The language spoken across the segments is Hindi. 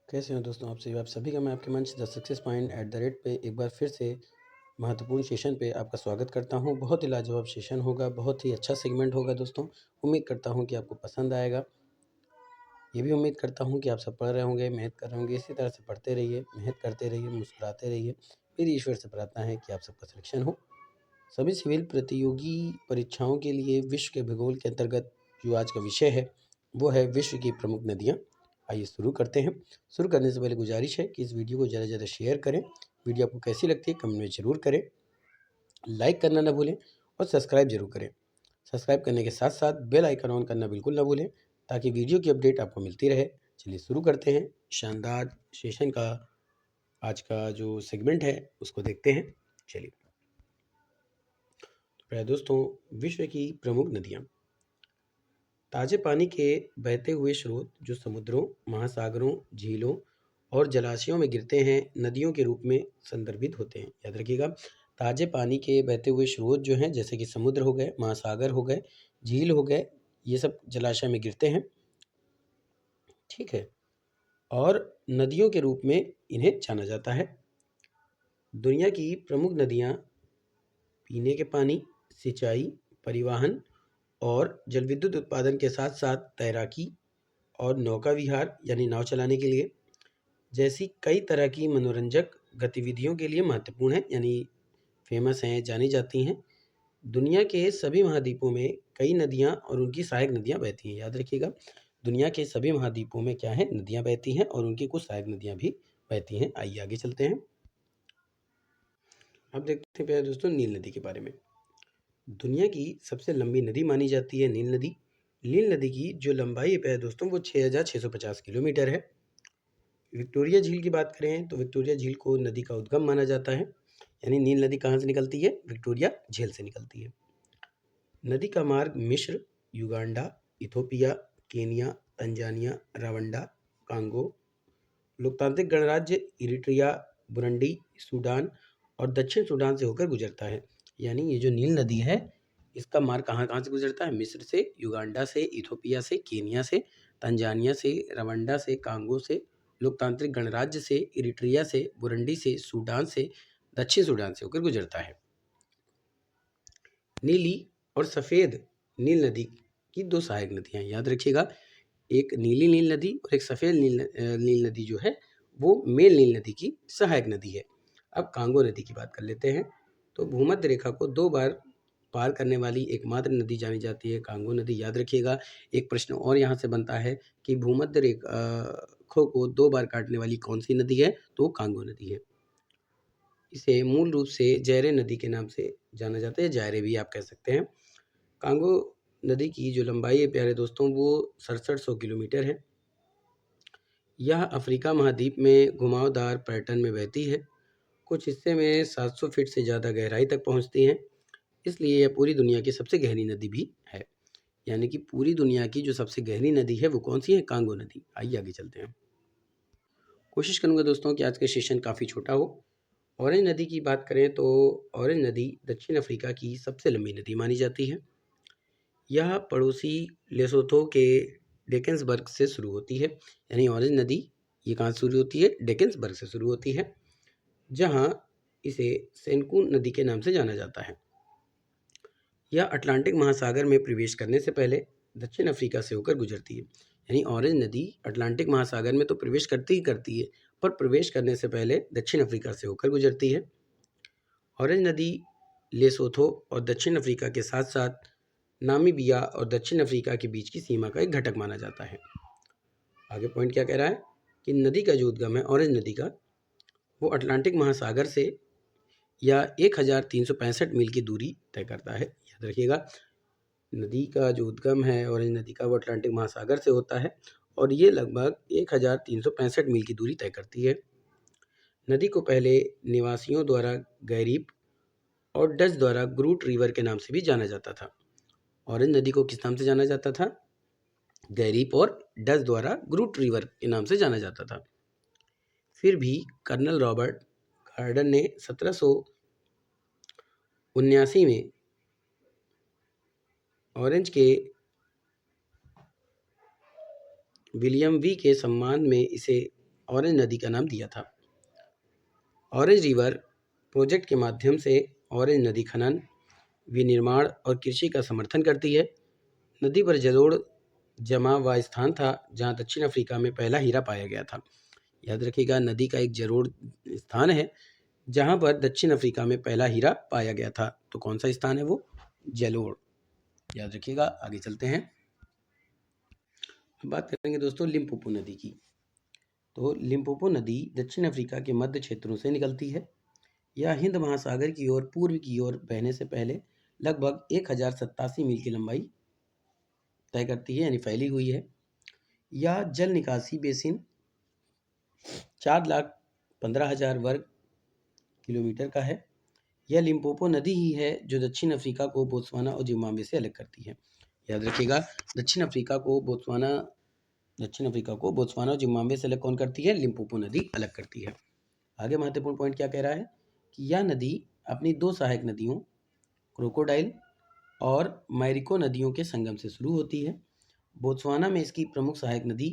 कैसे हो दोस्तों आप सभी का मैं आपके मंच द सक्सेस पॉइंट @ पे एक बार फिर से महत्वपूर्ण सेशन पे आपका स्वागत करता हूं। बहुत ही लाजवाब सेशन होगा, बहुत ही अच्छा सेगमेंट होगा दोस्तों। उम्मीद करता हूं कि आपको पसंद आएगा। ये भी उम्मीद करता हूं कि आप सब पढ़ रहे होंगे, मेहनत कर रहे होंगे। इसी तरह से पढ़ते रहिए, मेहनत करते रहिए, मुस्कुराते रहिए। मेरी ईश्वर से प्रार्थना है कि आप सबका सिलेक्शन हो। सभी सिविल प्रतियोगी परीक्षाओं के लिए विश्व के भूगोल के अंतर्गत जो आज का विषय है वो है विश्व की प्रमुख नदियाँ। आइए शुरू करते हैं। शुरू करने से पहले गुजारिश है कि इस वीडियो को ज़्यादा से ज़्यादा शेयर करें। वीडियो आपको कैसी लगती है कमेंट में ज़रूर करें। लाइक करना ना भूलें और सब्सक्राइब जरूर करें। सब्सक्राइब करने के साथ साथ बेल आइकन ऑन करना बिल्कुल ना भूलें ताकि वीडियो की अपडेट आपको मिलती रहे। चलिए शुरू करते हैं शानदार सेशन का। आज का जो सेगमेंट है उसको देखते हैं। चलिए प्यारे दोस्तों, विश्व की प्रमुख नदियाँ। ताजे पानी के बहते हुए स्रोत जो समुद्रों, महासागरों, झीलों और जलाशयों में गिरते हैं नदियों के रूप में संदर्भित होते हैं। याद रखिएगा, ताजे पानी के बहते हुए स्रोत जो हैं जैसे कि समुद्र हो गए, महासागर हो गए, झील हो गए, ये सब जलाशय में गिरते हैं। ठीक है, और नदियों के रूप में इन्हें जाना जाता है। दुनिया की प्रमुख नदियाँ पीने के पानी, सिंचाई, परिवहन और जल विद्युत उत्पादन के साथ साथ तैराकी और नौका विहार यानी नाव चलाने के लिए जैसी कई तरह की मनोरंजक गतिविधियों के लिए महत्वपूर्ण है, यानी फेमस हैं, जानी जाती हैं। दुनिया के सभी महाद्वीपों में कई नदियाँ और उनकी सहायक नदियाँ बहती हैं। याद रखिएगा, दुनिया के सभी महाद्वीपों में क्या है, नदियाँ बहती हैं और उनकी कुछ सहायक नदियाँ भी बहती हैं। आइए आगे चलते हैं। अब देखते हैं प्यारे दोस्तों नील नदी के बारे में। दुनिया की सबसे लंबी नदी मानी जाती है नील नदी। नील नदी की जो लंबाई है प्यारे दोस्तों वो 6,650 किलोमीटर है। विक्टोरिया झील की बात करें तो विक्टोरिया झील को नदी का उद्गम माना जाता है, यानी नील नदी कहाँ से निकलती है, विक्टोरिया झील से निकलती है। नदी का मार्ग मिस्र, Uganda, Ethiopia, Kenya, Tanzania, Rwanda, Congo, लोकतांत्रिक गणराज्य इरिट्रिया, बुरुंडी, सूडान और दक्षिण सूडान से होकर गुजरता है। यानी ये जो नील नदी है इसका मार्ग कहाँ कहाँ से गुजरता है, मिस्र से, युगांडा से, इथोपिया से, केनिया से, तंजानिया से, रवांडा से, कांगो से, लोकतांत्रिक गणराज्य से, इरिट्रिया से, बुरुंडी से, सूडान से, दक्षिण सूडान से होकर गुजरता है। नीली और सफ़ेद नील नदी की दो सहायक नदियाँ याद रखिएगा, एक नीली नील नदी और एक सफ़ेद नील नदी जो है वो मेल नील नदी की सहायक नदी है। अब कांगो नदी की बात कर लेते हैं। तो भूमध्य रेखा को 2 बार पार करने वाली एकमात्र नदी जानी जाती है कांगो नदी। याद रखिएगा, एक प्रश्न और यहाँ से बनता है कि भूमध्य रेखा को 2 बार काटने वाली कौन सी नदी है, तो कांगो नदी है। इसे मूल रूप से जैरे नदी के नाम से जाना जाता है, जैरे भी आप कह सकते हैं। कांगो नदी की जो लंबाई है प्यारे दोस्तों वो 6700 किलोमीटर है। यह अफ्रीका महाद्वीप में घुमावदार पैटर्न में बहती है। कुछ हिस्से में 700 फीट से ज़्यादा गहराई तक पहुंचती है, इसलिए यह पूरी दुनिया की सबसे गहरी नदी भी है। यानी कि पूरी दुनिया की जो सबसे गहरी नदी है वो कौन सी है, कांगो नदी। आइए आगे चलते हैं। कोशिश करूंगा दोस्तों कि आज का सेशन काफ़ी छोटा हो। ऑरेंज नदी की बात करें तो ऑरेंज नदी दक्षिण अफ्रीका की सबसे लंबी नदी मानी जाती है। यह पड़ोसी लेसोथो के डेकेंसबर्ग से शुरू होती है। यानी ऑरेंज नदी ये कहाँ से शुरू होती है, डेकेंसबर्ग से शुरू होती है, जहाँ इसे सेनकू नदी के नाम से जाना जाता है। यह अटलांटिक महासागर में प्रवेश करने से पहले दक्षिण अफ्रीका से होकर गुजरती है। यानी ऑरेंज नदी अटलांटिक महासागर में तो प्रवेश करती ही करती है, पर प्रवेश करने से पहले दक्षिण अफ्रीका से होकर गुजरती है। ऑरेंज नदी लेसोथो और दक्षिण अफ्रीका के साथ साथ नामीबिया और दक्षिण अफ्रीका के बीच की सीमा का एक घटक माना जाता है। आगे पॉइंट क्या कह रहा है कि नदी का जो उद्गम है ऑरेंज नदी का वो अटलांटिक महासागर से या 1365 मील की दूरी तय करता है। याद रखिएगा, नदी का जो उद्गम है ऑरेंज नदी का वो अटलांटिक महासागर से होता है और ये लगभग 1365 मील की दूरी तय करती है। नदी को पहले निवासियों द्वारा गैरीब और डच द्वारा ग्रूट रिवर के नाम से भी जाना जाता था। ऑरेंज नदी को किस नाम से जाना जाता था, गैरीब और डच द्वारा ग्रूट रिवर के नाम से जाना जाता था। फिर भी कर्नल रॉबर्ट गार्डन ने 1779 में ऑरेंज के विलियम वी के सम्मान में इसे ऑरेंज नदी का नाम दिया था। ऑरेंज रिवर प्रोजेक्ट के माध्यम से ऑरेंज नदी खनन, विनिर्माण और कृषि का समर्थन करती है। नदी पर जलोढ़ जमा हुआ स्थान था जहां दक्षिण अफ्रीका में पहला हीरा पाया गया था। याद रखिएगा, नदी का एक जलोढ़ स्थान है जहां पर दक्षिण अफ्रीका में पहला हीरा पाया गया था। तो कौन सा स्थान है वो? जलोढ़। याद रखिएगा। आगे चलते हैं। अब बात करेंगे दोस्तों लिम्पोपो नदी की। तो लिम्पोपो नदी दक्षिण अफ्रीका के मध्य क्षेत्रों से निकलती है। यह हिंद महासागर की ओर पूर्व की ओर बहने से पहले लगभग 1087 मील की लंबाई तय करती है, यानी फैली हुई है। यह जल निकासी बेसिन 4,15,000 वर्ग किलोमीटर का है। यह लिम्पोपो नदी ही है जो दक्षिण अफ्रीका को बोत्सवाना और जिम्बाब्वे से अलग करती है। याद रखिएगा, दक्षिण अफ्रीका को बोत्सवाना और जिम्बाब्वे से अलग कौन करती है? लिम्पोपो नदी अलग करती है। आगे महत्वपूर्ण पॉइंट क्या कह रहा है कि यह नदी अपनी दो सहायक नदियों क्रोकोडाइल और मैरिको नदियों के संगम से शुरू होती है। बोत्सवाना में इसकी प्रमुख सहायक नदी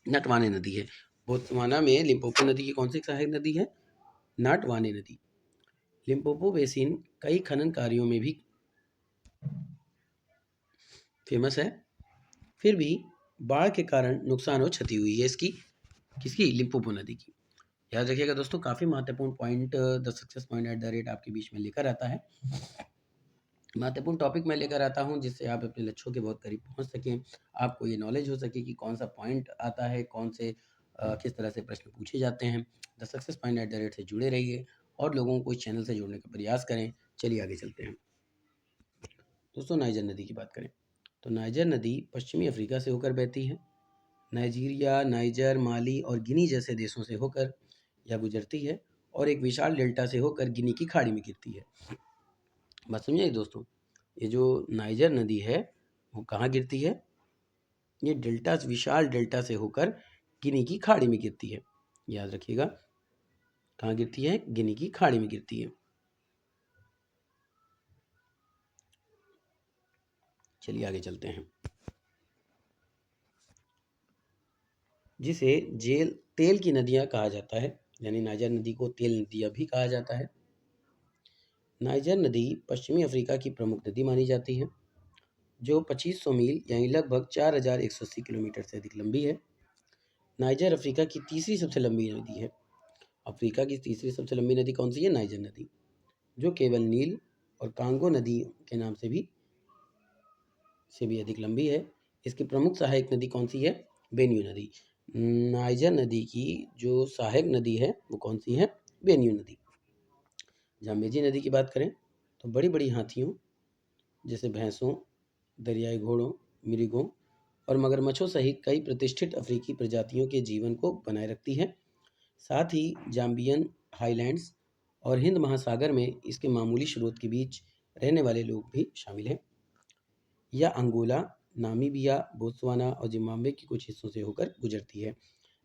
नटवाने नदी है। बोत्सवाना में लिम्पोपो नदी की कौन सी सहायक नदी है? नटवाने नदी। लिम्पोपो बेसिन कई खनन कार्यों में भी फेमस है, फिर भी बाढ़ के कारण नुकसान और क्षति हुई है इसकी। किसकी? लिम्पोपो नदी की। याद रखिएगा दोस्तों, काफ़ी महत्वपूर्ण point the success point at the rate आपके बीच में लेकर आता है। महत्वपूर्ण टॉपिक मैं लेकर आता हूं जिससे आप अपने लक्ष्यों के बहुत करीब पहुंच सकें, आपको ये नॉलेज हो सके कि कौन सा पॉइंट आता है, कौन से किस तरह से प्रश्न पूछे जाते हैं। The success point at the rate से जुड़े रहिए और लोगों को इस चैनल से जोड़ने का प्रयास करें। चलिए आगे चलते हैं दोस्तों। नाइजर नदी की बात करें तो नाइजर नदी पश्चिमी अफ्रीका से होकर बहती है। नाइजीरिया, नाइजर, माली और गिनी जैसे देशों से होकर यह गुजरती है और एक विशाल डेल्टा से होकर गिनी की खाड़ी में गिरती है। बात समझिए दोस्तों, ये जो नाइजर नदी है वो कहाँ गिरती है? ये डेल्टा, विशाल डेल्टा से होकर गिनी की खाड़ी में गिरती है। याद रखिएगा, कहाँ गिरती है? गिनी की खाड़ी में गिरती है। चलिए आगे चलते हैं। जिसे तेल की नदियाँ कहा जाता है, यानी नाइजर नदी को तेल नदियाँ भी कहा जाता है। नाइजर नदी पश्चिमी अफ्रीका की प्रमुख नदी मानी जाती है, जो 2500 मील यानी लगभग 4180 किलोमीटर से अधिक लंबी है। नाइजर अफ्रीका की तीसरी सबसे लंबी नदी है। अफ्रीका की तीसरी सबसे लंबी नदी कौन सी है? नाइजर नदी, जो केवल नील और कांगो नदी के नाम से भी अधिक लंबी है। इसकी प्रमुख सहायक नदी कौन सी है? बेन्यू नदी। नाइजर नदी की जो सहायक नदी है वो कौन सी है? बेन्यू नदी। जाम्बेजी नदी की बात करें तो बड़ी बड़ी हाथियों जैसे भैंसों, दरियाई घोड़ों, मृगों और मगरमच्छों सहित कई प्रतिष्ठित अफ्रीकी प्रजातियों के जीवन को बनाए रखती है। साथ ही जाम्बियन हाईलैंड्स और हिंद महासागर में इसके मामूली स्रोत के बीच रहने वाले लोग भी शामिल हैं। यह अंगोला, नामीबिया, बोत्सवाना और जिम्बाब्वे के कुछ हिस्सों से होकर गुजरती है।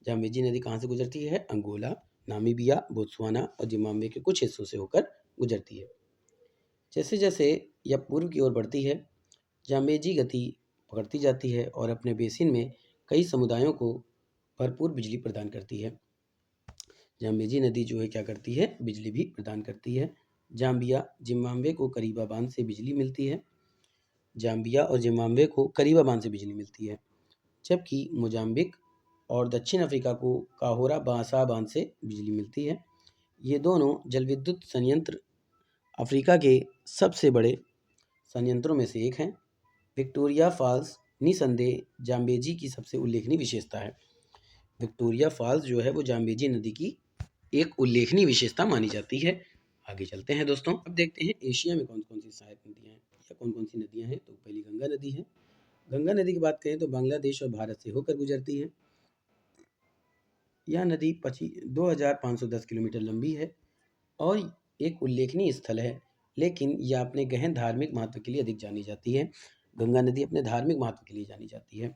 जाम्बेजी नदी कहाँ से गुजरती है? अंगोला, नामीबिया, बोत्सवाना और जिम्बाब्वे के कुछ हिस्सों से होकर गुजरती है। जैसे जैसे यह पूर्व की ओर बढ़ती है, जाम्बेजी गति पकड़ती जाती है और अपने बेसिन में कई समुदायों को भरपूर बिजली प्रदान करती है। जाम्बेजी नदी जो है क्या करती है? बिजली भी प्रदान करती है। जाम्बिया, जिम्बाब्वे को करीबा बांध से बिजली मिलती है। जाम्बिया और जिम्बाब्वे को करीबा बांध से बिजली मिलती है, जबकि मोजाम्बिक और दक्षिण अफ्रीका को काहोरा बासा बांध से बिजली मिलती है। ये दोनों जलविद्युत संयंत्र अफ्रीका के सबसे बड़े संयंत्रों में से एक हैं। विक्टोरिया फॉल्स निसंदेह जाम्बेजी की सबसे उल्लेखनीय विशेषता है। विक्टोरिया फॉल्स जो है वो जाम्बेजी नदी की एक उल्लेखनीय विशेषता मानी जाती है। आगे चलते हैं दोस्तों। अब देखते हैं एशिया में कौन कौन सी सहायक नदियाँ हैं या कौन कौन सी नदियाँ हैं। तो पहली गंगा नदी है। गंगा नदी की बात करें तो बांग्लादेश और भारत से होकर गुजरती है। यह नदी 2510 किलोमीटर लंबी है और एक उल्लेखनीय स्थल है, लेकिन यह अपने गहन धार्मिक महत्व के लिए अधिक जानी जाती है। गंगा नदी अपने धार्मिक महत्व के लिए जानी जाती है।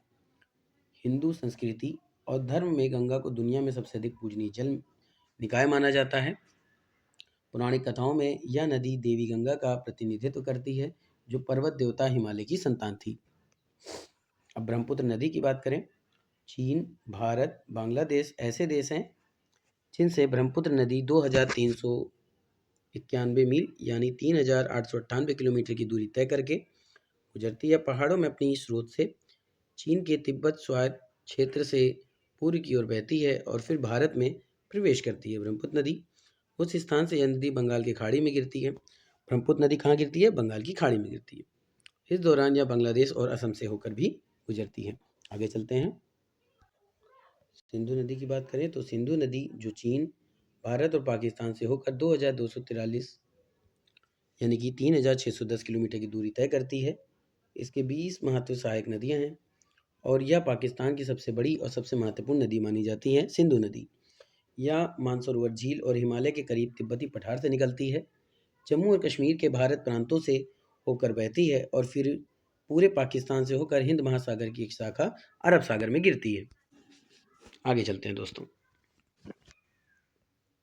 हिंदू संस्कृति और धर्म में गंगा को दुनिया में सबसे अधिक पूजनीय जल निकाय माना जाता है। पौराणिक कथाओं में यह नदी देवी गंगा का प्रतिनिधित्व करती है, जो पर्वत देवता हिमालय की संतान थी। अब ब्रह्मपुत्र नदी की बात करें चीन, भारत, बांग्लादेश ऐसे देश हैं जिनसे ब्रह्मपुत्र नदी 2391 मील यानी 3898 किलोमीटर की दूरी तय करके गुजरती है। पहाड़ों में अपनी स्रोत से चीन के तिब्बत स्वायत्त क्षेत्र से पूर्व की ओर बहती है और फिर भारत में प्रवेश करती है। ब्रह्मपुत्र नदी उस स्थान से यह नदी बंगाल की खाड़ी में गिरती है। ब्रह्मपुत्र नदी कहाँ गिरती है? बंगाल की खाड़ी में गिरती है। इस दौरान यह बांग्लादेश और असम से होकर भी गुजरती है। आगे चलते हैं। सिंधु नदी की बात करें तो सिंधु नदी जो चीन, भारत और पाकिस्तान से होकर 2243 यानी कि 3610 किलोमीटर की दूरी तय करती है। इसके 20 महत्व सहायक नदियां हैं और यह पाकिस्तान की सबसे बड़ी और सबसे महत्वपूर्ण नदी मानी जाती है। सिंधु नदी यह मानसरोवर झील और हिमालय के करीब तिब्बती पठार से निकलती है। जम्मू और कश्मीर के भारत प्रांतों से होकर बहती है और फिर पूरे पाकिस्तान से होकर हिंद महासागर की एक शाखा अरब सागर में गिरती है। आगे चलते हैं दोस्तों।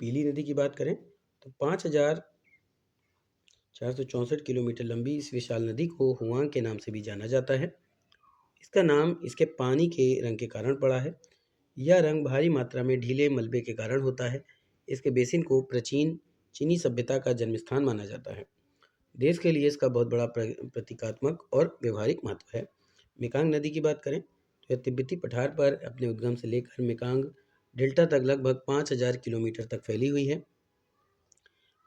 पीली नदी की बात करें तो 5464 किलोमीटर लंबी इस विशाल नदी को हुआंग के नाम से भी जाना जाता है। इसका नाम इसके पानी के रंग के कारण पड़ा है। यह रंग भारी मात्रा में ढीले मलबे के कारण होता है। इसके बेसिन को प्राचीन चीनी सभ्यता का जन्मस्थान माना जाता है। देश के लिए इसका बहुत बड़ा प्रतीकात्मक और व्यवहारिक महत्व है। मेकांग नदी की बात करें तो यह तिब्बती पठार पर अपने उद्गम से लेकर मेकांग डेल्टा तक लगभग 5000 किलोमीटर तक फैली हुई है।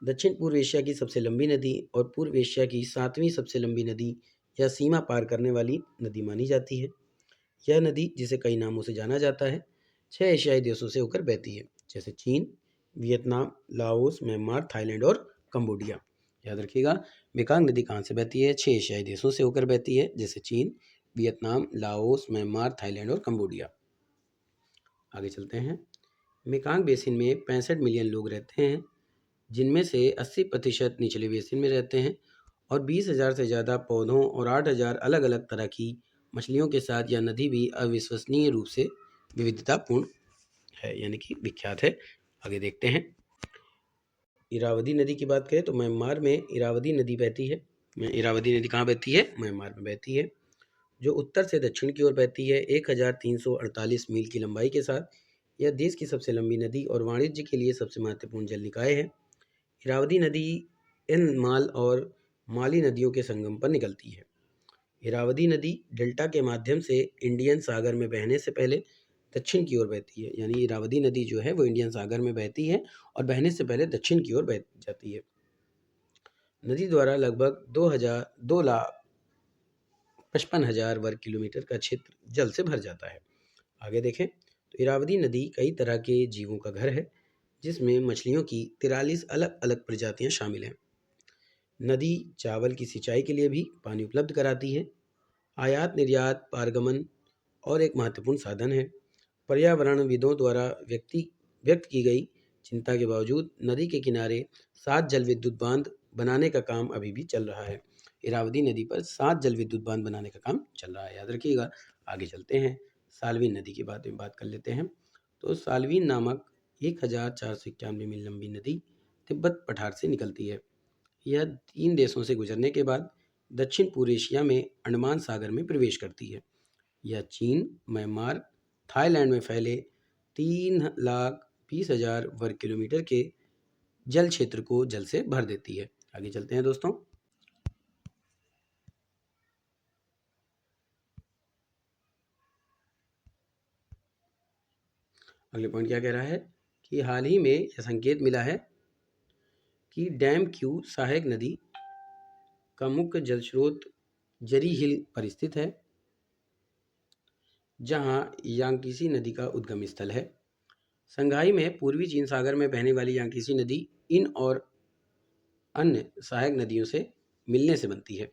दक्षिण पूर्व एशिया की सबसे लंबी नदी और पूर्व एशिया की 7वीं सबसे लंबी नदी या सीमा पार करने वाली नदी मानी जाती है। यह नदी, जिसे कई नामों से जाना जाता है, 6 एशियाई देशों से होकर बहती है, जैसे चीन, वियतनाम, लाओस, म्यांमार, थाईलैंड और कंबोडिया। याद रखिएगा, मेकांग नदी कहाँ से बहती है? 6 एशियाई देशों से होकर बहती है, जैसे चीन, वियतनाम, लाओस, म्यांमार, थाईलैंड और कंबोडिया। आगे चलते हैं। मेकांग बेसिन में 65 मिलियन लोग रहते हैं, जिनमें से 80% निचले बेसिन में रहते हैं और 20,000 से ज़्यादा पौधों और 8,000 अलग अलग तरह की मछलियों के साथ यह नदी भी अविश्वसनीय रूप से विविधतापूर्ण है, यानी कि विख्यात है। आगे देखते हैं। इरावदी नदी की बात करें तो म्यांमार में इरावदी नदी बहती है। इरावदी नदी कहाँ बहती है? म्यांमार में बहती है, जो उत्तर से दक्षिण की ओर बहती है 1348 मील की लंबाई के साथ। यह देश की सबसे लंबी नदी और वाणिज्य के लिए सबसे महत्वपूर्ण जल निकाय है। इरावदी नदी इन माल और माली नदियों के संगम पर निकलती है। इरावदी नदी डेल्टा के माध्यम से इंडियन सागर में बहने से पहले दक्षिण की ओर बहती है, यानी इरावदी नदी जो है वो इंडियन सागर में बहती है और बहने से पहले दक्षिण की ओर बह जाती है। नदी द्वारा लगभग 2,55,000 वर्ग किलोमीटर का क्षेत्र जल से भर जाता है। आगे देखें तो इरावदी नदी कई तरह के जीवों का घर है, जिसमें मछलियों की 43 अलग अलग प्रजातियां शामिल हैं। नदी चावल की सिंचाई के लिए भी पानी उपलब्ध कराती है। आयात निर्यात, पारगमन और एक महत्वपूर्ण साधन है। पर्यावरणविदों द्वारा व्यक्त की गई चिंता के बावजूद नदी के किनारे 7 जल विद्युत बांध बनाने का काम अभी भी चल रहा है। इरावदी नदी पर 7 जल विद्युत बांध बनाने का काम चल रहा है, याद रखिएगा। आगे चलते हैं। साल्वीन नदी की बात कर लेते हैं। तो साल्वीन नामक 1491 मील लंबी नदी तिब्बत पठार से निकलती है। यह 3 देशों से गुजरने के बाद दक्षिण पूर्व एशिया में अंडमान सागर में प्रवेश करती है। यह चीन, म्यांमार, थाईलैंड में फैले 3,20,000 वर्ग किलोमीटर के जल क्षेत्र को जल से भर देती है। आगे चलते हैं दोस्तों। अगले पॉइंट क्या कह रहा है कि हाल ही में यह संकेत मिला है कि डैम क्यू सहायक नदी का मुख्य जल स्रोत जरी हिल पर स्थित है, जहां यांगकीसी नदी का उद्गम स्थल है। संघाई में पूर्वी चीन सागर में बहने वाली यांगकीसी नदी इन और अन्य सहायक नदियों से मिलने से बनती है।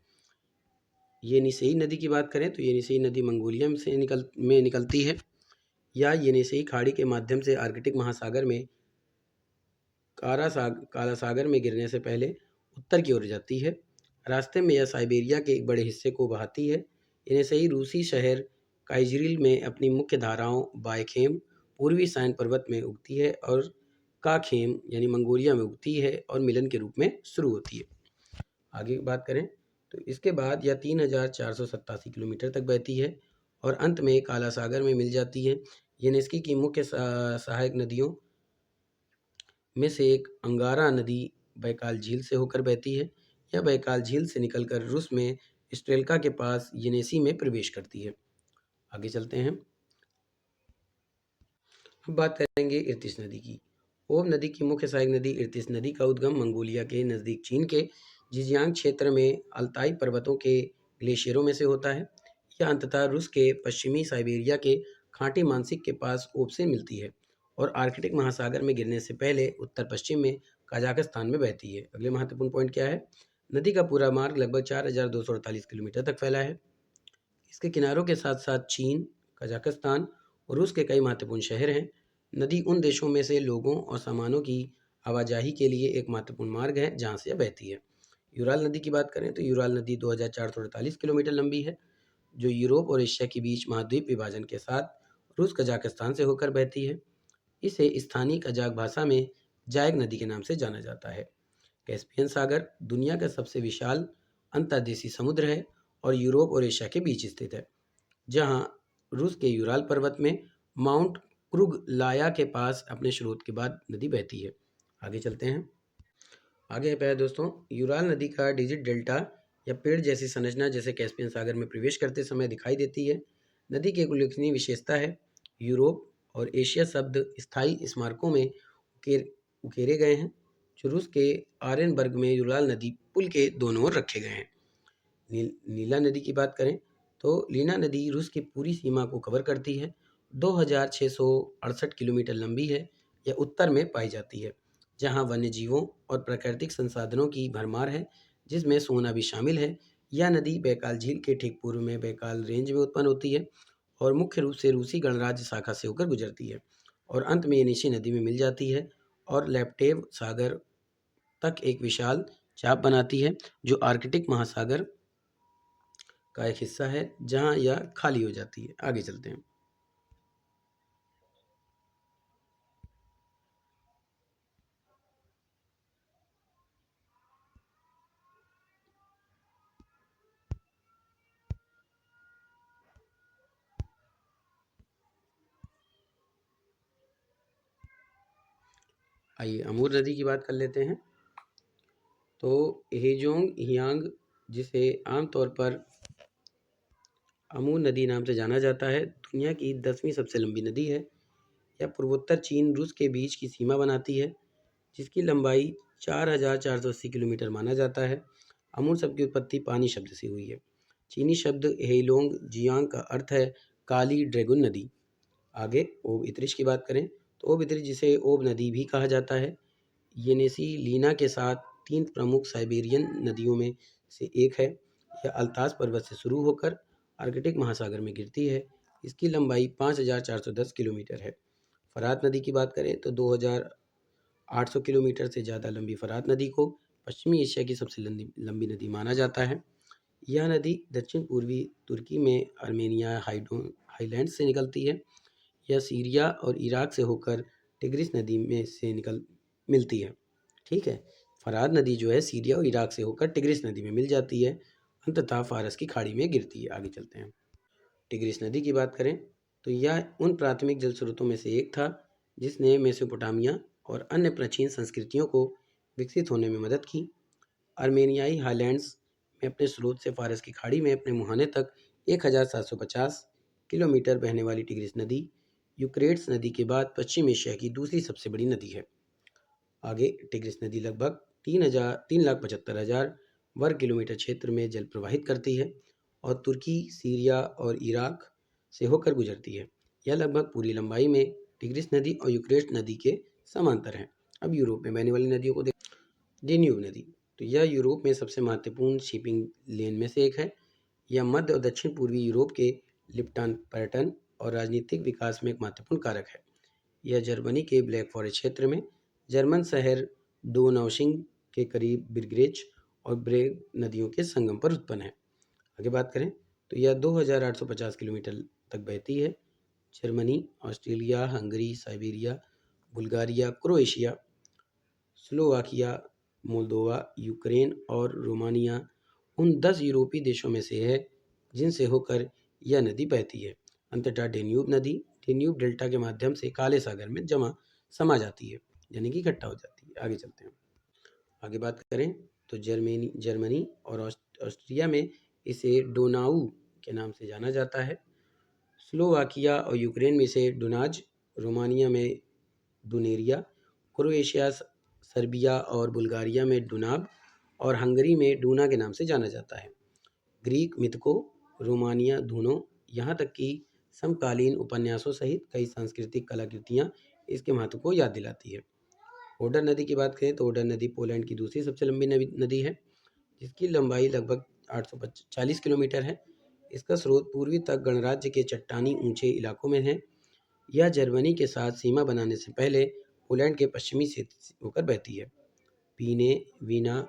येनिसेई नदी की बात करें तो येनिसेई नदी मंगोलिया से निकलती है। या येनिसेई खाड़ी के माध्यम से आर्कटिक महासागर में काला सागर में गिरने से पहले उत्तर की ओर जाती है। रास्ते में यह साइबेरिया के एक बड़े हिस्से को बहाती है। येनिसेई रूसी शहर काइजरिल में अपनी मुख्य धाराओं बायखेम पूर्वी साइन पर्वत में उगती है और काखेम यानी मंगोलिया में उगती है और मिलन के रूप में शुरू होती है। आगे बात करें तो इसके बाद यह 3,487 किलोमीटर तक बहती है और अंत में काला सागर में मिल जाती है। येनेस्की की मुख्य सहायक नदियों में से एक अंगारा नदी बैकाल झील से होकर बहती है। यह बैकाल झील से निकलकर रूस में स्ट्रेलका के पास येनेसी में प्रवेश करती है। आगे चलते हैं। अब बात करेंगे इर्तिश नदी की। ओब नदी की मुख्य सहायक नदी इर्तिश नदी का उद्गम मंगोलिया के नज़दीक चीन के जिजियांग क्षेत्र में अल्ताई पर्वतों के ग्लेशियरों में से होता है। यह अंततः रूस के पश्चिमी साइबेरिया के खांटी मानसिक के पास ओब से मिलती है और आर्कटिक महासागर में गिरने से पहले उत्तर पश्चिम में कजाकिस्तान में बहती है। अगले महत्वपूर्ण पॉइंट क्या है? नदी का पूरा मार्ग लगभग 4248 किलोमीटर तक फैला है। इसके किनारों के साथ साथ चीन, कजाकिस्तान और रूस के कई महत्वपूर्ण शहर हैं। नदी उन देशों में से लोगों और सामानों की आवाजाही के लिए एक महत्वपूर्ण मार्ग है जहाँ से यह बहती है। यूराल नदी की बात करें तो यूराल नदी 2448 किलोमीटर लंबी है, जो यूरोप और एशिया के बीच महाद्वीप विभाजन के साथ रूस कजाकिस्तान से होकर बहती है। इसे स्थानीय कजाक भाषा में जायग नदी के नाम से जाना जाता है। कैस्पियन सागर दुनिया का सबसे विशाल अंतर्देशीय समुद्र है और यूरोप और एशिया के बीच स्थित है, जहां रूस के यूराल पर्वत में माउंट क्रुग लाया के पास अपने स्रोत के बाद नदी बहती है। आगे चलते हैं। आगे है प्यारे दोस्तों, यूराल नदी का डिजिट डेल्टा या पेड़ जैसी संरचना जैसे कैस्पियन सागर में प्रवेश करते समय दिखाई देती है। नदी की एक उल्लेखनीय विशेषता है, यूरोप और एशिया शब्द स्थायी स्मारकों में उकेरे गए हैं, जो रूस के आरेनबर्ग में यूराल नदी पुल के दोनों ओर रखे गए हैं। नीला नदी की बात करें तो लीना नदी रूस की पूरी सीमा को कवर करती है, 2668 किलोमीटर लंबी है। यह उत्तर में पाई जाती है, जहां वन्य जीवों और प्राकृतिक संसाधनों की भरमार है, जिसमें सोना भी शामिल है। यह नदी बैकाल झील के ठीक पूर्व में बैकाल रेंज में उत्पन्न होती है और मुख्य रूप से रूसी गणराज्य शाखा से होकर गुजरती है और अंत में येनिशी नदी में मिल जाती है और लेप्टेव सागर तक एक विशाल चाप बनाती है, जो आर्कटिक महासागर का एक हिस्सा है, जहां यह खाली हो जाती है। आगे चलते हैं। आइए अमूर नदी की बात कर लेते हैं। तो हेजोंग हियांग, जिसे आमतौर पर अमूर नदी नाम से जाना जाता है, दुनिया की 10वीं सबसे लंबी नदी है। यह पूर्वोत्तर चीन रूस के बीच की सीमा बनाती है, जिसकी लंबाई 4480 किलोमीटर माना जाता है। अमूर शब्द की उत्पत्ति पानी शब्द से हुई है। चीनी शब्द हेलोंग जियांग का अर्थ है काली ड्रैगन नदी। आगे ओब इत्रिश की बात करें तो ओब इत्रिश, जिसे ओब नदी भी कहा जाता है, येनेसी लीना के साथ 3 प्रमुख साइबेरियन नदियों में से एक है। यह अल्तास पर्वत से शुरू होकर आर्कटिक महासागर में गिरती है। इसकी लंबाई 5410 किलोमीटर है। फरात नदी की बात करें तो 2800 किलोमीटर से ज़्यादा लंबी फरात नदी को पश्चिमी एशिया की सबसे लंबी नदी माना जाता है। यह नदी दक्षिण पूर्वी तुर्की में आर्मेनिया हाईलैंड्स से निकलती है। यह सीरिया और इराक से होकर टिग्रिस नदी में से मिलती है। ठीक है, फरात नदी जो है सीरिया और इराक से होकर टिग्रिस नदी में मिल जाती है, अंततः फारस की खाड़ी में गिरती है। आगे चलते हैं। टिग्रिस नदी की बात करें तो यह उन प्राथमिक जल स्रोतों में से एक था जिसने मेसोपोटामिया और अन्य प्राचीन संस्कृतियों को विकसित होने में मदद की। आर्मेनियाई हाईलैंड्स में अपने स्रोत से फारस की खाड़ी में अपने मुहाने तक 1750 किलोमीटर बहने वाली टिग्रिस नदी यूक्रेट्स नदी के बाद पश्चिम एशिया की दूसरी सबसे बड़ी नदी है। आगे टिग्रिस नदी लगभग 3,75,000 वर्ग किलोमीटर क्षेत्र में जल प्रवाहित करती है और तुर्की, सीरिया और इराक से होकर गुजरती है। यह लगभग पूरी लंबाई में टिग्रिस नदी और यूक्रेट्स नदी के समांतर है। अब यूरोप में बहने वाली नदियों को देख। डेन्यूब नदी, तो यह यूरोप में सबसे महत्वपूर्ण शिपिंग लेन में से एक है। यह मध्य और दक्षिण पूर्वी यूरोप के लिप्टान पर्यटन और राजनीतिक विकास में एक महत्वपूर्ण कारक है। यह जर्मनी के ब्लैक फॉरेस्ट क्षेत्र में जर्मन शहर डोनाउशिंग के करीब बिरग्रेच और ब्रेग नदियों के संगम पर उत्पन्न है। आगे बात करें तो यह 2850 किलोमीटर तक बहती है। Germany, Australia, Hungary, Siberia, Bulgaria, Croatia, Slovakia, Moldova, Ukraine और रोमानिया उन 10 यूरोपीय देशों में से है जिनसे होकर यह नदी बहती है। अंततः डेन्यूब नदी डेन्यूब डेल्टा के माध्यम से काले सागर में समा जाती है, यानी कि इकट्ठा हो जाती है। आगे चलते हैं। आगे बात करें तो जर्मनी और ऑस्ट्रिया में इसे डोनाउ के नाम से जाना जाता है। स्लोवाकिया और यूक्रेन में इसे डुनाज, रोमानिया में डुनेरिया, क्रोएशिया, सर्बिया और बुल्गारिया में डुनाब और हंगरी में डूना के नाम से जाना जाता है। ग्रीक मिथकों, रोमानिया धूनों, यहाँ तक कि समकालीन उपन्यासों सहित कई सांस्कृतिक कलाकृतियाँ इसके महत्व को याद दिलाती है। ओडर नदी की बात करें तो ओडर नदी पोलैंड की दूसरी सबसे लंबी नदी है, जिसकी लंबाई लगभग 840 किलोमीटर है। इसका स्रोत पूर्वी तक गणराज्य के चट्टानी ऊंचे इलाकों में है। यह जर्मनी के साथ सीमा बनाने से पहले पोलैंड के पश्चिमी से होकर बहती है। पीने, वीना,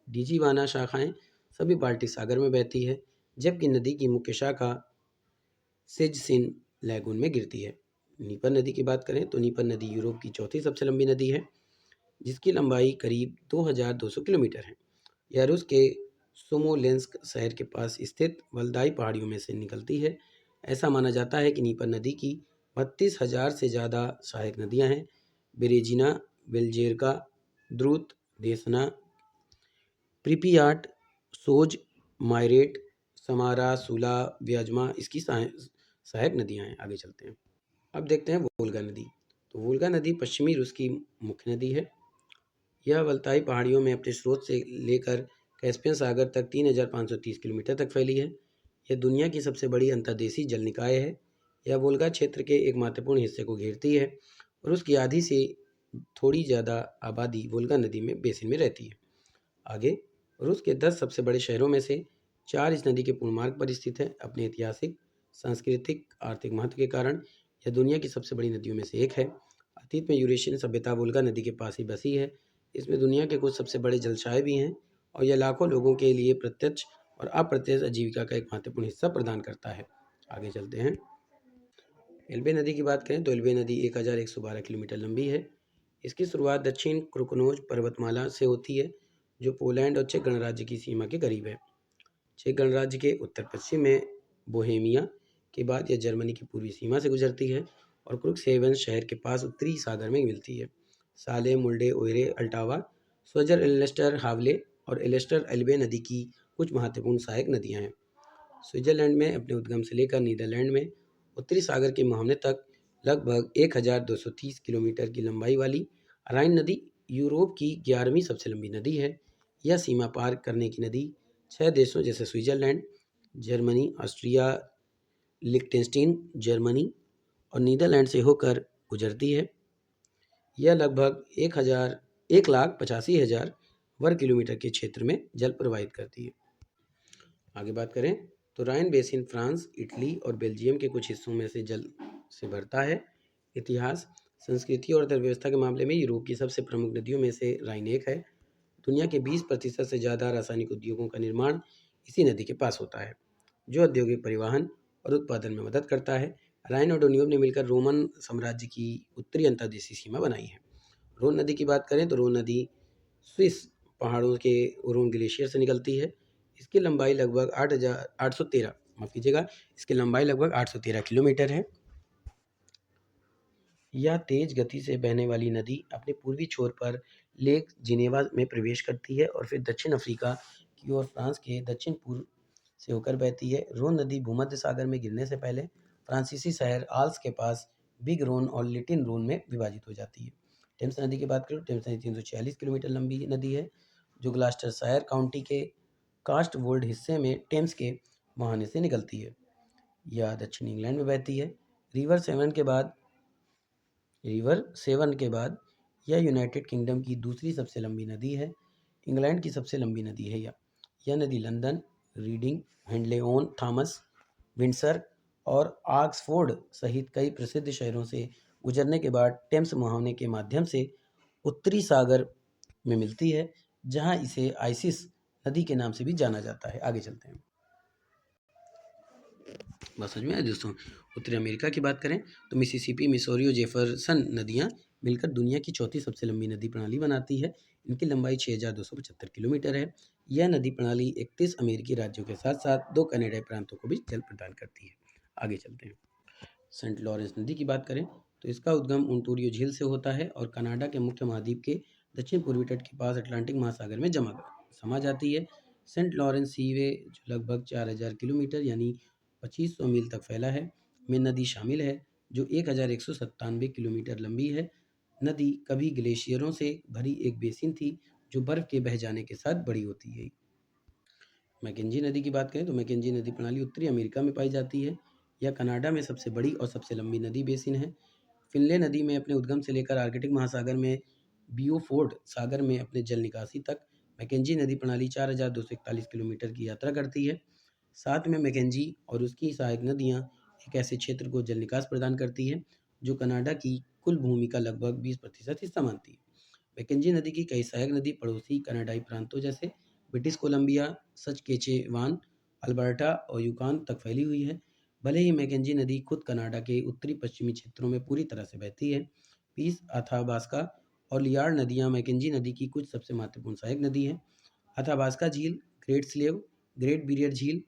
डिजीवाना शाखाएं सभी बाल्टिक सागर में बहती है, जबकि नदी की मुख्य शाखा सेजसिन लैगून में गिरती है। नीपर नदी की बात करें तो नीपर नदी यूरोप की चौथी सबसे लंबी नदी है, जिसकी लंबाई करीब 2200 किलोमीटर है। यह रूस के सोमोलेंस्क शहर के पास स्थित वल्दाई पहाड़ियों में से निकलती है। ऐसा माना जाता है कि नीपर नदी की 32,000 से ज़्यादा सहायक नदियां हैं। बेरेजिना, बेल्जेरका, द्रुत, देसना, प्रिपियाट, सोज, मायरेट, समारा, सुला, व्याजमा इसकी सहायक नदियां हैं। आगे चलते हैं। अब देखते हैं वोल्गा नदी। तो वोल्गा नदी पश्चिमी रूस की मुख्य नदी है। यह वल्ताई पहाड़ियों में अपने स्रोत से लेकर कैस्पियन सागर तक 3,530 किलोमीटर तक फैली है। यह दुनिया की सबसे बड़ी अंतर्देशीय जल निकाय है। यह वोल्गा क्षेत्र के एक महत्वपूर्ण हिस्से को घेरती है और उसकी आधी से थोड़ी ज़्यादा आबादी वोल्गा नदी में बेसिन में रहती है। आगे रूस के 10 सबसे बड़े शहरों में से 4 इस नदी के पूर्ण मार्ग पर स्थित है। अपने ऐतिहासिक, सांस्कृतिक, आर्थिक महत्व के कारण यह दुनिया की सबसे बड़ी नदियों में से एक है। अतीत में यूरेशियन सभ्यता वोल्गा नदी के पास ही बसी है। इसमें दुनिया के कुछ सबसे बड़े जलाशय भी हैं और यह लाखों लोगों के लिए प्रत्यक्ष और अप्रत्यक्ष आजीविका का एक महत्वपूर्ण हिस्सा प्रदान करता है। आगे चलते हैं। एल्बे नदी की बात करें तो एल्बे नदी 1112 किलोमीटर लंबी है। इसकी शुरुआत दक्षिण क्रुकनोज पर्वतमाला से होती है, जो पोलैंड और चेक गणराज्य की सीमा के करीब है। चेक गणराज्य के उत्तर पश्चिम में बोहेमिया के बाद यह जर्मनी की पूर्वी सीमा से गुजरती है और क्रुक्सहेवन शहर के पास उत्तरी सागर में मिलती है। साले, मुल्डे, ओयरे, अल्टावा, स्वेजर, एलेस्टर, हावले और एलेस्टर एल्बे नदी की कुछ महत्वपूर्ण सहायक नदियां हैं। स्विट्जरलैंड में अपने उद्गम से लेकर नीदरलैंड में उत्तरी सागर के मुहाने तक लगभग 1230 किलोमीटर की लंबाई वाली राइन नदी यूरोप की 11वीं सबसे लंबी नदी है। यह सीमा पार करने की नदी 6 देशों जैसे स्विट्जरलैंड, जर्मनी, ऑस्ट्रिया, लिechtenstein, जर्मनी और नीदरलैंड से होकर गुजरती है। यह लगभग 1,85,000 वर्ग किलोमीटर के क्षेत्र में जल प्रवाहित करती है। आगे बात करें तो राइन बेसिन फ्रांस, इटली और बेल्जियम के कुछ हिस्सों में से जल से भरता है। इतिहास, संस्कृति और अर्थव्यवस्था के मामले में यूरोप की सबसे प्रमुख नदियों में से राइन एक है। दुनिया के 20% से ज़्यादा रासायनिक उद्योगों का निर्माण इसी नदी के पास होता है, जो औद्योगिक परिवहन और उत्पादन में मदद करता है। राइन और डोन्यूब ने मिलकर रोमन साम्राज्य की उत्तरी अंतर्देशीय सीमा बनाई है। रोन नदी की बात करें तो रोन नदी स्विस पहाड़ों के रोन ग्लेशियर से निकलती है। इसकी लंबाई लगभग 813 किलोमीटर है। यह तेज गति से बहने वाली नदी अपने पूर्वी छोर पर लेक जिनेवा में प्रवेश करती है और फिर दक्षिण अफ्रीका की ओर फ्रांस के दक्षिण पूर्व से होकर बहती है। रोन नदी भूमध्य सागर में गिरने से पहले फ्रांसीसी शहर आल्स के पास बिग रोन और लिटिल रोन में विभाजित हो जाती है। टेम्स नदी की बात करें, टेम्स नदी 346 किलोमीटर लंबी नदी है, जो ग्लास्टरशायर काउंटी के कास्टवोल्ड हिस्से में टेम्स के मुहाने से निकलती है। यह दक्षिण इंग्लैंड में बहती है। रिवर सेवन के बाद यह यूनाइटेड किंगडम की दूसरी सबसे लंबी नदी है। इंग्लैंड की सबसे लंबी नदी है यह नदी लंदन, रीडिंग, हेंडले-ऑन थॉमस, विंडसर और ऑक्सफोर्ड सहित कई प्रसिद्ध शहरों से गुजरने के बाद टेम्स मुहाने के माध्यम से उत्तरी सागर में मिलती है, जहां इसे आइसिस नदी के नाम से भी जाना जाता है। आगे चलते हैं। बात समझ में आया दोस्तों। उत्तरी अमेरिका की बात करें तो मिसिसिपी, मिसौरी और जेफरसन नदियां मिलकर दुनिया की चौथी सबसे लंबी नदी प्रणाली बनाती है। इनकी लंबाई 6,275 किलोमीटर है। यह नदी प्रणाली 31 अमेरिकी राज्यों के साथ साथ 2 कनाडाई प्रांतों को भी जल प्रदान करती है। आगे चलते हैं। सेंट लॉरेंस नदी की बात करें तो इसका उद्गम ओंटारियो झील से होता है और कनाडा के मुख्य महाद्वीप के दक्षिण पूर्वी तट के पास अटलांटिक महासागर में समा जाती है। सेंट लॉरेंस सीवे जो लगभग 4000 किलोमीटर यानी 2500 मील तक फैला है में नदी शामिल है, जो 1197 किलोमीटर लंबी है। नदी कभी ग्लेशियरों से भरी एक बेसिन थी जो बर्फ के बह जाने के साथ बड़ी होती है। मैकेंजी नदी की बात करें तो मैकेंजी नदी प्रणाली उत्तरी अमेरिका में पाई जाती है। यह कनाडा में सबसे बड़ी और सबसे लंबी नदी बेसिन है। फिनले नदी में अपने उद्गम से लेकर आर्कटिक महासागर में बियोफोर्ड सागर में अपने जल निकासी तक मैकेंजी नदी प्रणाली 4241 किलोमीटर की यात्रा करती है। साथ में मैकेंजी और उसकी सहायक नदियाँ एक ऐसे क्षेत्र को जल निकास प्रदान करती है जो कनाडा की कुल भूमि का लगभग 20% हिस्सा मानती है। मैकेंजी नदी की कई सहायक नदी पड़ोसी कनाडाई प्रांतों जैसे ब्रिटिश कोलंबिया, सस्केचेवान, अल्बर्टा और यूकान तक फैली हुई है। भले ही मैकेंजी नदी खुद कनाडा के उत्तरी पश्चिमी क्षेत्रों में पूरी तरह से बहती है। पीस, अथाबास्का और लियार्ड नदियाँ मैकेंजी नदी की कुछ सबसे महत्वपूर्ण सहायक नदी हैं। अथाबास्का झील, ग्रेट स्लेव, ग्रेट बैरियर झील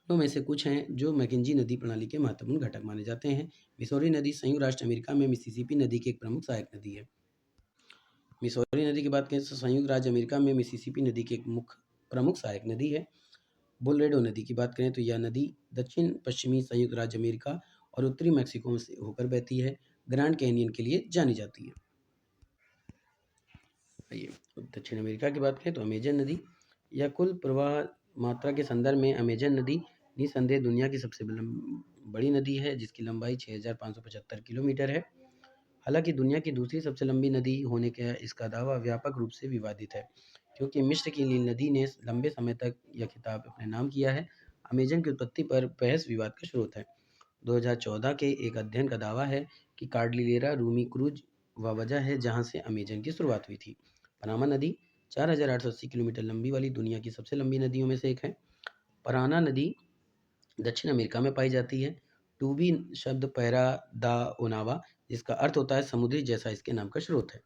में से कुछ हैं जो मैकेंजी नदी प्रणाली के महत्वपूर्ण घटक माने जाते हैं। मिसौरी नदी संयुक्त राष्ट्र अमेरिका में मिसिसिपी नदी की एक प्रमुख सहायक नदी है। मिसौरी नदी की बात करें तो संयुक्त राज्य अमेरिका में मिसिसिपी नदी की एक प्रमुख सहायक नदी है। बोलेडो नदी की बात करें तो यह नदी दक्षिण पश्चिमी संयुक्त राज्य अमेरिका और उत्तरी मैक्सिको से होकर बहती है। ग्रैंड कैनियन के लिए जानी जाती है। आइए दक्षिण अमेरिका की बात करें तो अमेजन नदी, यह कुल प्रवाह मात्रा के संदर्भ में अमेजन नदी निसंदेह दुनिया की सबसे बड़ी नदी है जिसकी लंबाई 6575 किलोमीटर है। हालांकि दुनिया की दूसरी सबसे लंबी नदी होने का इसका दावा व्यापक रूप से विवादित है, क्योंकि मिस्र की नील नदी ने लंबे समय तक यह खिताब अपने नाम किया है। अमेजन की उत्पत्ति पर बहस विवाद का स्रोत है। 2014 के एक अध्ययन का दावा है कि कार्डिलेरा रूमी क्रूज वह वजह है जहां से अमेजन की शुरुआत हुई थी। पनामा नदी 4880 किलोमीटर लंबी वाली दुनिया की सबसे लंबी नदियों में से एक है। पराना नदी दक्षिण अमेरिका में पाई जाती है। टूबी शब्द पैरा दा ओनावा जिसका अर्थ होता है समुद्री जैसा इसके नाम का स्रोत है।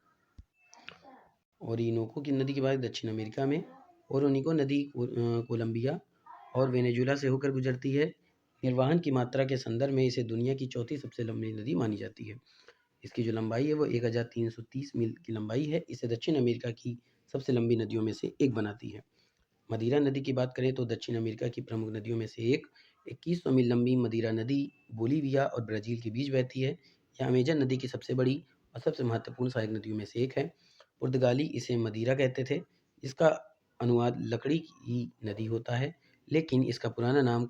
ओरिनोको की नदी की बात दक्षिण अमेरिका में ओरोनिको नदी कोलंबिया और वेनेजुएला से होकर गुजरती है। निर्वहन की मात्रा के संदर्भ में इसे दुनिया की चौथी सबसे लंबी नदी मानी जाती है। इसकी जो लंबाई है वो 1330 मील की लंबाई है। इसे दक्षिण अमेरिका की सबसे लंबी नदियों में से एक बनाती है। मदिरा नदी की बात करें तो दक्षिण अमेरिका की प्रमुख नदियों में से एक 2100 मील लंबी मदिरा नदी बोलीविया और ब्राज़ील के बीच बहती है। यह अमेजन नदी की सबसे बड़ी और सबसे महत्वपूर्ण सहायक नदियों में से एक है। पुर्तगाली इसे मदिरा कहते थे, जिसका अनुवाद लकड़ी की नदी होता है, लेकिन इसका पुराना नाम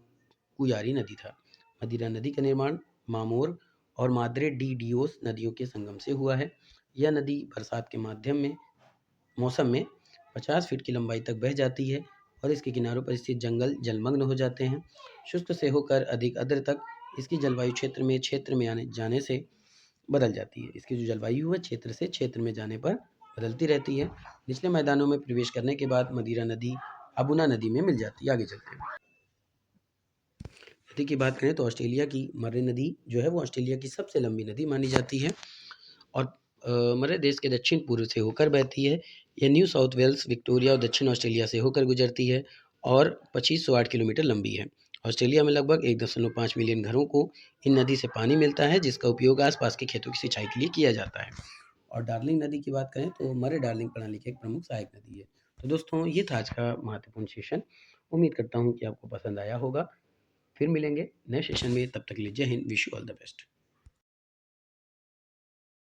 कुयारी नदी था। मदिरा नदी का निर्माण मामोर और माद्रे डी डियोस नदियों के संगम से हुआ है। यह नदी बरसात के मौसम में 50 फीट की लंबाई तक बह जाती है और इसके किनारों पर स्थित जंगल जलमग्न हो जाते हैं। शुष्क से होकर अधिक आर्द्र तक इसकी जलवायु क्षेत्र में आने जाने से बदल जाती है। इसकी जो जलवायु है क्षेत्र से क्षेत्र में जाने पर बदलती रहती है। निचले मैदानों में प्रवेश करने के बाद मदिरा नदी अबुना नदी में मिल जाती है। आगे चलते हैं। नदी की बात करें तो ऑस्ट्रेलिया की मर्रे नदी जो है वो ऑस्ट्रेलिया की सबसे लंबी नदी मानी जाती है और मर्रे देश के दक्षिण पूर्व से होकर बहती है। यह न्यू साउथ वेल्स, विक्टोरिया और दक्षिण ऑस्ट्रेलिया से होकर गुजरती है और 2508 किलोमीटर लंबी है। ऑस्ट्रेलिया में लगभग 1.5 मिलियन घरों को इन नदी से पानी मिलता है, जिसका उपयोग आसपास के खेतों की सिंचाई के लिए किया जाता है। और डार्लिंग नदी की बात करें तो मर्रे डार्लिंग प्रणाली की एक प्रमुख सहायक नदी है। तो दोस्तों ये था आज का महत्वपूर्ण सेशन। उम्मीद करता हूँ कि आपको पसंद आया होगा। फिर मिलेंगे नए सेशन में, तब तक के लिए जय Hind, wish you all the best.